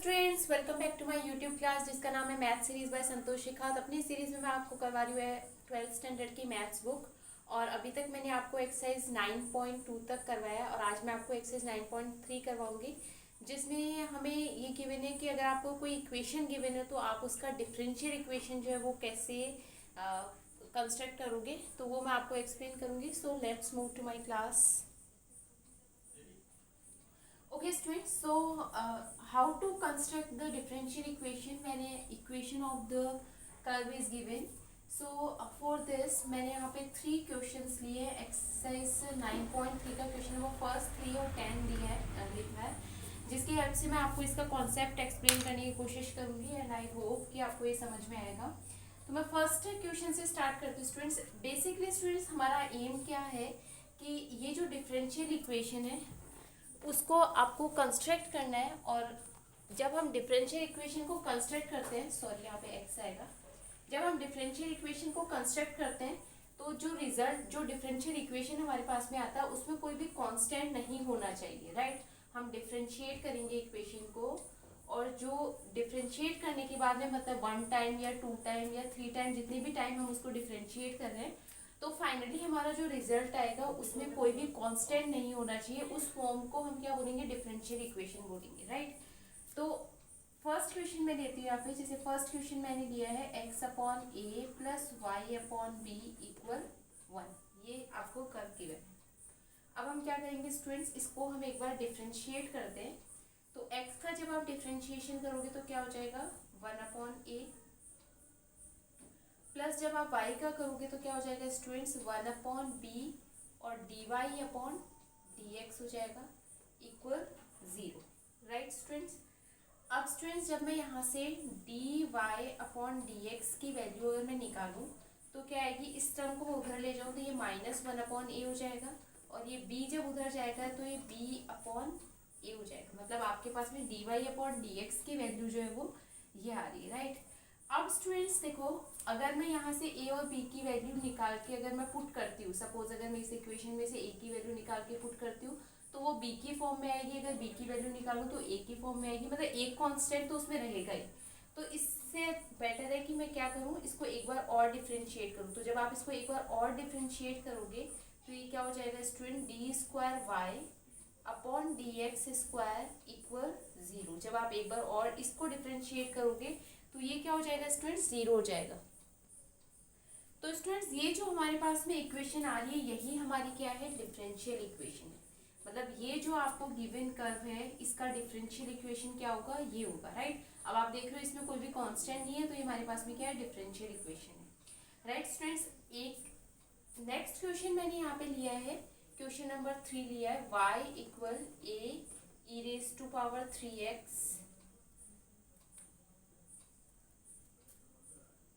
Students, welcome back to my YouTube class जिसका नाम है math series by Santosh Shikhat. अपनी सीरीज में मैं आपको करवा रही हूँ 12th स्टैंडर्ड की मैथ्स बुक। और अभी तक मैंने आपको एक्सरसाइज 9.2 तक करवाया और आज मैं आपको एक्सरसाइज 9.3 करवाऊंगी, जिसमें हमें ये गिवन है कि अगर आपको कोई इक्वेशन गिवन है तो आप उसका डिफरेंशियल इक्वेशन जो है वो कैसे कंस्ट्रक्ट करोगे, तो वो मैं आपको एक्सप्लेन करूँगी। So let's move to my class. Okay students, so how to construct the differential equation when a equation of the curve is given. So for this मैंने यहाँ पे 3 क्वेश्चंस लिए हैं। एक्सरसाइज 9.3 का क्वेश्चन वो फर्स्ट 3 और 10 दिया है लिखा है, जिसकी हेल्प से मैं आपको इसका कॉन्सेप्ट एक्सप्लेन करने की कोशिश करूँगी एंड आई होप कि आपको ये समझ में आएगा। तो मैं फर्स्ट क्वेश्चन से स्टार्ट करती हूँ स्टूडेंट्स। बेसिकली स्टूडेंट्स, हमारा एम क्या है कि ये जो डिफरेंशियल इक्वेशन है उसको आपको कंस्ट्रक्ट करना है। और जब हम डिफरेंशियल इक्वेशन को कंस्ट्रक्ट करते हैं, सॉरी यहाँ पे एक्स आएगा, जब हम डिफरेंशियल इक्वेशन को कंस्ट्रक्ट करते हैं तो जो रिजल्ट, जो डिफरेंशियल इक्वेशन हमारे पास में आता है उसमें कोई भी कांस्टेंट नहीं होना चाहिए, राइट। हम डिफरेंशिएट करेंगे इक्वेशन को और जो डिफरेंशिएट करने के बाद में मतलब 1 टाइम या 2 टाइम या 3 टाइम, जितने भी टाइम हम उसको डिफरेंशिएट कर रहे हैं, तो फाइनली हमारा जो रिजल्ट आएगा उसमें कोई भी कांस्टेंट नहीं होना चाहिए। उस फॉर्म को हम क्या बोलेंगे, डिफरेंशियल इक्वेशन बोलेंगे, राइट। तो फर्स्ट क्वेश्चन में लेती हूँ यहाँ पे, जैसे फर्स्ट क्वेश्चन मैंने लिया है x upon a plus y upon b equal 1, ये आपको कर्व गिवन है। अब हम क्या करेंगे स्टूडेंट्स, इसको हम एक बार डिफरेंशिएट करते हैं। तो x का जब आप डिफरेंशिएशन करोगे तो क्या हो जाएगा 1 अपॉन ए, प्लस जब आप y का करोगे तो क्या हो जाएगा स्टूडेंट्स 1 अपॉन बी और dy अपॉन dx हो जाएगा इक्वल 0, राइट स्टूडेंट्स। अब स्टूडेंट्स जब मैं यहाँ से dy अपॉन dx की वैल्यू अगर मैं निकालूँ तो क्या आएगी, इस टर्म को उधर ले जाऊँ तो ये -1 अपॉन ए हो जाएगा और ये b जब उधर जाएगा तो ये b अपॉन ए हो जाएगा। मतलब आपके पास में dy अपॉन dx की वैल्यू जो है वो ये आ रही है, राइट। अब स्टूडेंट्स देखो, अगर मैं यहाँ से a और b की वैल्यू निकाल के अगर मैं पुट करती हूँ, सपोज अगर मैं इस इक्वेशन में से a की वैल्यू निकाल के पुट करती हूँ तो वो b की फॉर्म में आएगी। अगर b की वैल्यू निकालूँ तो a की फॉर्म में आएगी, मतलब एक कांस्टेंट तो उसमें रहेगा ही। तो इससे बेटर है कि मैं क्या करूँ, इसको एक बार और डिफ्रेंशिएट करूँ। तो जब आप इसको एक बार और डिफ्रेंशिएट करोगे तो ये क्या हो जाएगा student, d square y upon d x square equal 0। जब आप एक बार और इसको डिफ्रेंशिएट करोगे तो ये क्या हो जाएगा स्टूडेंट्स, 0 हो जाएगा। तो स्टूडेंट्स ये जो हमारे पास में इक्वेशन आ रही है यही हमारी क्या है, डिफरेंशियल इक्वेशन है। मतलब ये जो आपको गिवन कर्व है इसका डिफरेंशियल इक्वेशन क्या होगा, ये होगा, राइट। अब आप देख रहे हो इसमें कोई भी कांस्टेंट नहीं है तो ये हमारे पास में क्या है, डिफरेंशियल इक्वेशन है, राइट स्टूडेंट्स। एक नेक्स्ट क्वेश्चन मैंने यहाँ पे लिया है, क्वेश्चन नंबर 3 लिया है, y equal a e raise to power 3x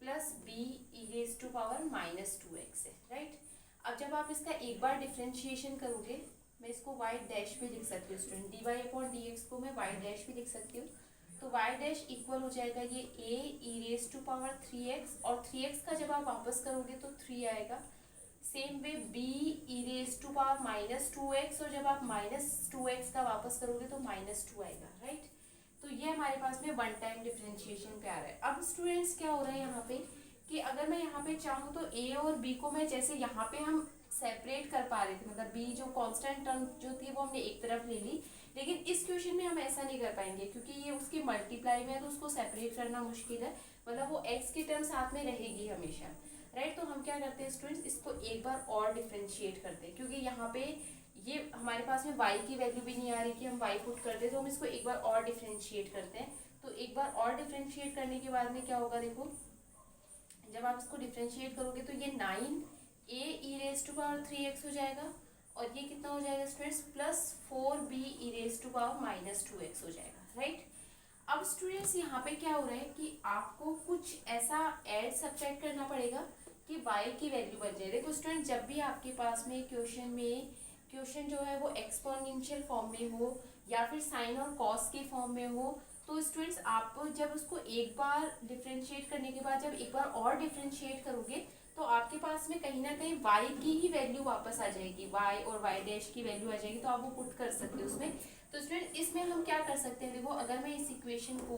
plus b e raise to power -2x है, राइट। अब जब आप इसका एक बार डिफ्रेंशिएशन करोगे, मैं इसको y डैश भी लिख सकती हूँ स्टूडेंट, dy अपॉन dx को मैं y डैश भी लिख सकती हूँ। तो y डैश इक्वल हो जाएगा ये a e raise to power 3x और 3x का जब आप वापस करोगे तो 3 आएगा। Same way b e raise to power -2x और जब आप -2x का वापस करोगे तो -2 आएगा, राइट। तो ये हमारे पास में 1 टाइम डिफरेंशिएशन पे आ रहा है। अब स्टूडेंट्स क्या हो रहा है यहाँ पे कि अगर मैं यहाँ पे चाहूँ तो a और b को मैं, जैसे यहाँ पे हम सेपरेट कर पा रहे थे, मतलब b जो कांस्टेंट टर्म जो थी वो हमने एक तरफ ले ली, लेकिन इस क्वेश्चन में हम ऐसा नहीं कर पाएंगे क्योंकि ये उसके मल्टीप्लाई में है तो उसको सेपरेट करना मुश्किल है। मतलब वो x की टर्म साथ में रहेगी हमेशा, राइट। तो हम क्या करते हैं स्टूडेंट्स, इसको एक बार और डिफरेंशिएट करते हैं क्योंकि यहाँ पे ये हमारे पास में y की वैल्यू भी नहीं आ रही कि हम y पुट करते, तो हम इसको एक बार और डिफरेंशिएट करते हैं। तो एक बार और डिफरेंशिएट करने के बाद में क्या होगा, देखो जब आप इसको डिफरेंशिएट करोगे तो ये 9 a e raise to power 3x हो जाएगा और ये कितना हो जाएगा students, plus 4b e raise to power -2x हो जाएगा, राइट। अब स्टूडेंट्स यहाँ पे क्या हो रहा है कि आपको कुछ ऐसा ऐड सब्ट्रैक्ट करना पड़ेगा कि y की वैल्यू बन जाए। देखो स्टूडेंट, जब भी आपके पास में क्वेश्चन जो है वो एक्सपोनेंशियल फॉर्म में हो या फिर साइन और कॉस के फॉर्म में हो, तो स्टूडेंट्स आप जब उसको एक बार डिफरेंशिएट करने के बाद जब एक बार और डिफरेंशिएट करोगे तो आपके पास में कहीं ना कहीं y की ही वैल्यू वापस आ जाएगी, y और y डैश की वैल्यू आ जाएगी, तो आप वो पुट कर सकते हो उसमें। तो स्टूडेंट इसमें हम क्या कर सकते हैं, देखो अगर मैं इस इक्वेशन को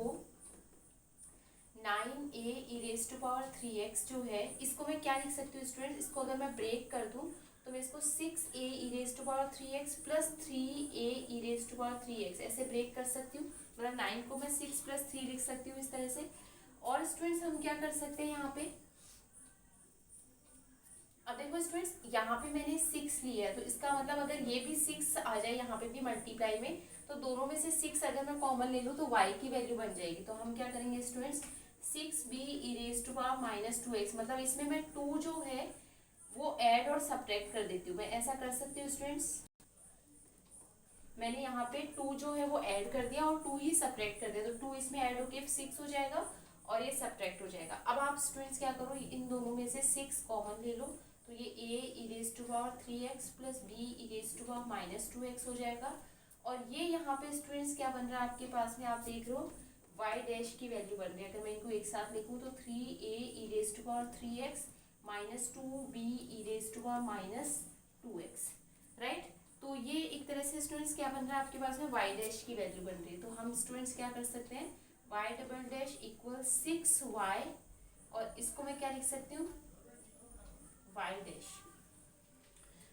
9a e to power 3x जो है, इसको मैं क्या लिख सकती हूँ स्टूडेंट, इसको अगर मैं ब्रेक कर दूँ तो मैं इसको 6a e to power 3x plus 3a e to power 3x ऐसे ब्रेक कर सकती हूँ। मतलब 9 को मैं 6 प्लस 3 लिख सकती हूँ इस तरह से। और स्टूडेंट्स हम क्या कर सकते हैं यहाँ पे, अब देखो स्टूडेंट्स यहाँ पे मैंने 6 लिया है, तो इसका मतलब अगर ये भी 6 आ जाए यहाँ पे भी मल्टीप्लाई में, तो दोनों में से 6 अगर मैं कॉमन ले लूँ तो y की वैल्यू बन जाएगी। तो हम क्या करेंगे students, 6b e to power minus 2x, मतलब इसमें मैं 2 जो है वो ऐड और सब्ट्रैक्ट कर देती हूँ। मैं ऐसा कर सकती हूँ स्टूडेंट्स, मैंने यहाँ पे 2 जो है वो ऐड कर दिया और 2 ही सब्ट्रैक्ट कर दिया, तो 2 इसमें ऐड होके 6 हो जाएगा और ये सब्ट्रैक्ट हो जाएगा। अब आप स्टूडेंट्स क्या करो, इन दोनों में से 6 कॉमन ले लो, तो ये a e to power 3x plus b e to power minus 2x हो जाएगा। और ये यहाँ पे स्टूडेंट्स क्या बन रहा है आपके पास में, आप देख रहे हो y डैश की वैल्यू बन रही है। अगर मैं इनको एक साथ लिखूँ तो 3a e to power 3x minus 2b e to power minus 2x, right. तो ये एक तरह से स्टूडेंट्स क्या बन रहा है आपके पास में, y डैश की वैल्यू बन रही है। तो हम स्टूडेंट्स क्या कर सकते हैं, y double dash equal 6y, और इसको मैं क्या लिख सकती हूँ, y डैश।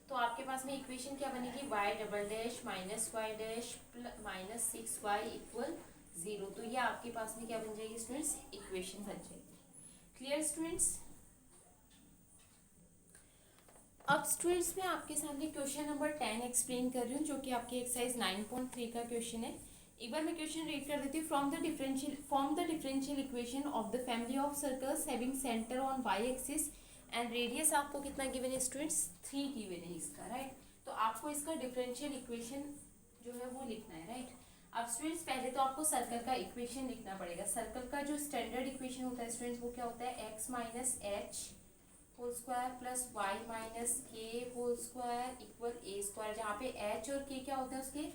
तो आपके पास में इक्वेशन क्या बनेगी, y double dash minus y dash minus 6y equal 0। तो ये आपके पास में क्या बन जाएगी स्टूडेंट्स, इक्वेशन बन जाएगी। Clear students. अब स्टूडेंट्स मैं आपके सामने क्वेश्चन नंबर 10 एक्सप्लेन कर रही हूँ, जो कि आपकी एक्सरसाइज 9.3 का क्वेश्चन है। एक बार मैं क्वेश्चन रीड कर देती हूँ। Form the differential equation of the family of circles having centre on y axis and radius आपको कितना गिवन है स्टूडेंट्स, 3 गिवन है इसका, राइट। तो आपको इसका डिफरेंशियल इक्वेशन जो है वो लिखना है, राइट। अब स्टूडेंट्स पहले तो आपको सर्कल का इक्वेशन लिखना पड़ेगा। सर्कल का जो स्टैंडर्ड इक्वेशन होता है स्टूडेंट्स वो क्या होता है, x minus h whole square plus y minus k whole square equal a square, जहाँ पे एच और के क्या होते हैं, उसके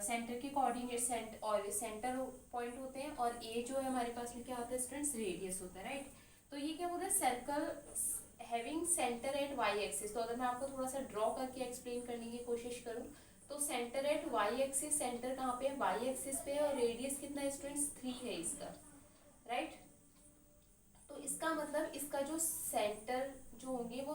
सेंटर के कोऑर्डिनेट और सेंटर पॉइंट होते हैं, और ए जो है हमारे पास में क्या होता है स्टूडेंट्स, रेडियस होता है, राइट। तो ये क्या बोल रहा है, circle having centre at y axis. तो अगर मैं आपको थोड़ा सा ड्रॉ करके एक्सप्लेन करने की कोशिश करूँ तो centre at y axis, centre कहाँ पे है, वाई एक्सिस पे, और रेडियस कितना है स्टूडेंट्स, 3 है इसका, राइट। तो इसका मतलब इसका जो सेंटर जो होंगे वो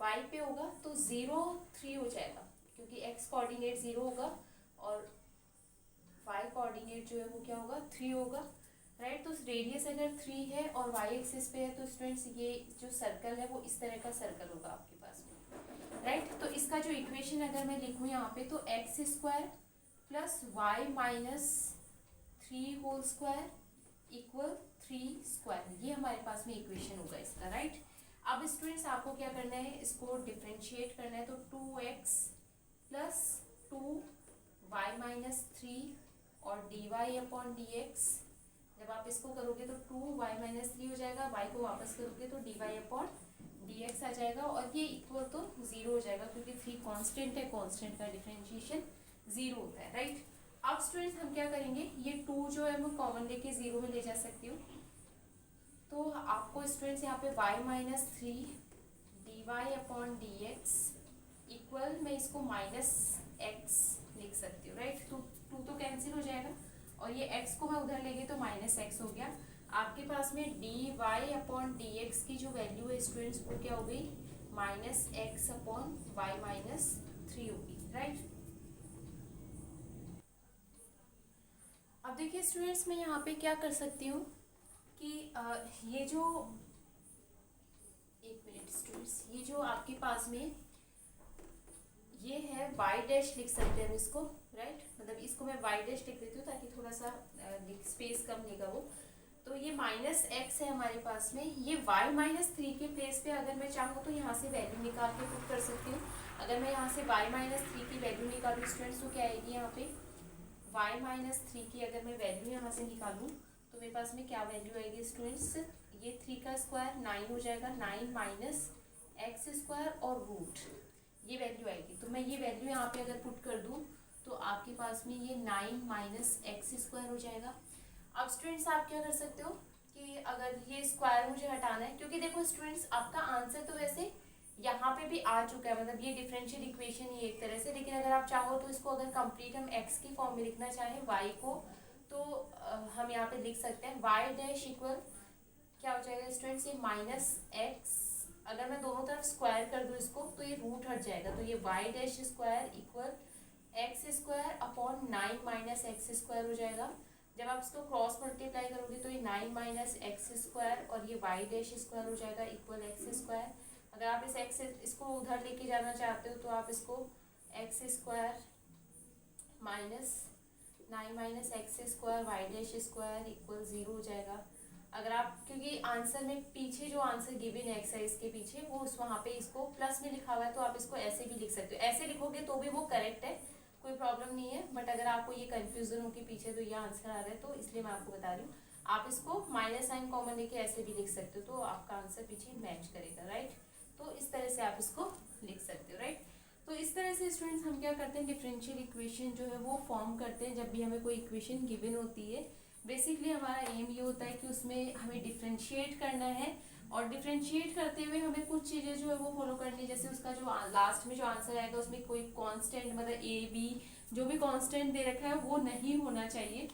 वाई पे होगा, तो 0 3 हो जाएगा, क्योंकि एक्स कोऑर्डिनेट 0 होगा और वाई कोऑर्डिनेट जो है वो क्या होगा, 3 होगा, राइट। तो रेडियस अगर 3 है और वाई एक्सिस पे है तो स्टूडेंट्स ये जो सर्कल है वो इस तरह का सर्कल होगा आपके पास में, राइट। तो इसका जो इक्वेशन अगर मैं लिखूँ यहाँ पे तो x square plus y minus 3 whole square equal 3 square, ये हमारे पास में इक्वेशन होगा इसका, राइट। अब स्टूडेंट्स आपको क्या करना है, इसको डिफरेंशिएट करना है। तो 2x प्लस 2y माइनस 3 और dy अपॉन dx, जब आप इसको करोगे तो 2y माइनस 3 हो जाएगा, y को वापस करोगे तो dy अपॉन dx आ जाएगा, और ये इक्वल तो 0 हो जाएगा, क्योंकि 3 कांस्टेंट है, कांस्टेंट का डिफरेंशिएशन 0 होता है, राइट। अब स्टूडेंट्स हम क्या करेंगे, ये 2 जो है मैं कॉमन लेके 0 में ले जा सकती हूँ। तो आपको स्टूडेंट्स यहाँ पे y minus 3 d y upon d x equal, मैं इसको माइनस एक्स लिख सकती हूँ, राइट। टू तो कैंसिल हो जाएगा और ये x को मैं उधर ले गई तो माइनस एक्स हो गया। आपके पास में d y upon d x की जो वैल्यू है स्टूडेंट्स वो क्या हो गई, minus x upon y minus 3 होगी, राइट। अब देखिए स्टूडेंट्स मैं यहाँ पे क्या कर सकती हूँ कि ये जो, एक मिनट स्टूडेंट्स, ये जो आपके पास में ये है वाई डैश लिख सकते हैं हम इसको, राइट। मतलब इसको मैं वाई डैश लिख देती हूँ ताकि थोड़ा सा स्पेस कम लेगा वो। तो ये माइनस एक्स है हमारे पास में, ये वाई माइनस 3 के प्लेस पे अगर मैं चाहूँ तो यहाँ से वैल्यू निकाल के पुट कर सकती हूँ। अगर मैं यहाँ से वाई माइनस 3 की वैल्यू निकालूँ स्टूडेंट्स तो क्या आएगी, यहाँ पे y माइनस 3 की अगर मैं वैल्यू यहाँ से निकालूँ तो मेरे पास में क्या वैल्यू आएगी स्टूडेंट्स, ये 3 का स्क्वायर 9 हो जाएगा, 9 माइनस एक्स स्क्वायर और रूट, ये वैल्यू आएगी। तो मैं ये वैल्यू यहाँ पे अगर पुट कर दूँ तो आपके पास में ये 9 माइनस एक्स स्क्वायर हो जाएगा। अब स्टूडेंट्स आप क्या कर सकते हो कि अगर ये स्क्वायर मुझे हटाना है, क्योंकि देखो स्टूडेंट्स आपका आंसर तो वैसे यहाँ पे भी आ चुका है, मतलब ये डिफरेंशियल इक्वेशन ही एक तरह से। लेकिन अगर आप चाहो तो इसको अगर कंप्लीट हम एक्स की फॉर्म में लिखना चाहें वाई को, तो हम यहाँ पे लिख सकते हैं वाई डैश इक्वल क्या हो जाएगा स्टूडेंट्स, ये माइनस एक्स। अगर मैं दोनों तरफ स्क्वायर कर दूँ इसको तो ये रूट हट जाएगा, तो ये y dash square equal x square upon 9 minus x square हो जाएगा। जब आप इसको क्रॉस मल्टीप्लाई करोगे तो ये 9 माइनस एक्स स्क्वायर और ये वाई डैश स्क्वायर हो जाएगा इक्वल एक्स स्क्वायर। अगर आप इस एक्स इसको उधर लेके जाना चाहते हो तो आप इसको x square minus 9 minus x square y dash square equal 0 हो जाएगा। अगर आप, क्योंकि आंसर में पीछे जो आंसर गिवन है एक्सरसाइज के पीछे वो उस वहाँ पे इसको प्लस में लिखा हुआ है, तो आप इसको ऐसे भी लिख सकते हो। ऐसे लिखोगे तो भी वो करेक्ट है, कोई प्रॉब्लम नहीं है। बट अगर आपको ये कंफ्यूजन हो कि पीछे तो ये आंसर आ रहा है, तो इसलिए मैं आपको बता रही हूँ आप इसको माइनस साइन कॉमन लेके ऐसे भी लिख सकते हो, तो आपका आंसर पीछे मैच करेगा, राइट। तो इस तरह से आप इसको लिख सकते हो, राइट। तो इस तरह से स्टूडेंट्स हम क्या करते हैं, डिफरेंशियल इक्वेशन जो है वो फॉर्म करते हैं जब भी हमें कोई इक्वेशन गिवन होती है। बेसिकली हमारा एम ये होता है कि उसमें हमें डिफरेंशिएट करना है, और डिफरेंशिएट करते हुए हमें कुछ चीज़ें जो है वो फॉलो करनी है। जैसे उसका जो लास्ट में जो आंसर आएगा उसमें कोई कांस्टेंट, मतलब ए बी जो भी कांस्टेंट दे रखा है वो नहीं होना चाहिए।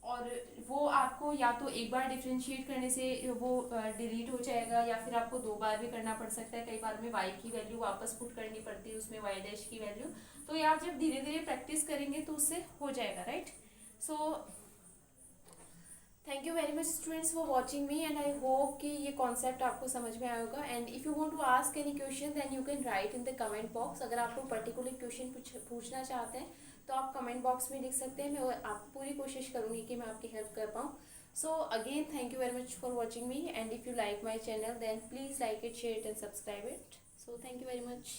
और वो आपको या तो एक बार डिफरेंशिएट करने से वो डिलीट हो जाएगा, या फिर आपको 2 बार भी करना पड़ सकता है। कई बार में वाई की वैल्यू वापस पुट करनी पड़ती है उसमें वाई डैश की वैल्यू। तो ये आप जब धीरे धीरे प्रैक्टिस करेंगे तो उससे हो जाएगा, right. So thank you very much students for watching me, and I hope कि ये कॉन्सेप्ट आपको समझ में आया होगा। And if you want to ask any question then you can write in the comment box. अगर आप कोई पर्टिकुलर क्वेश्चन पूछना चाहते हैं तो आप कमेंट बॉक्स में लिख सकते हैं। मैं आप पूरी कोशिश करूँगी कि मैं आपकी हेल्प कर पाऊँ। So again thank you very much for watching me, and if you like my channel then please like it, share it and subscribe it. So thank you very much.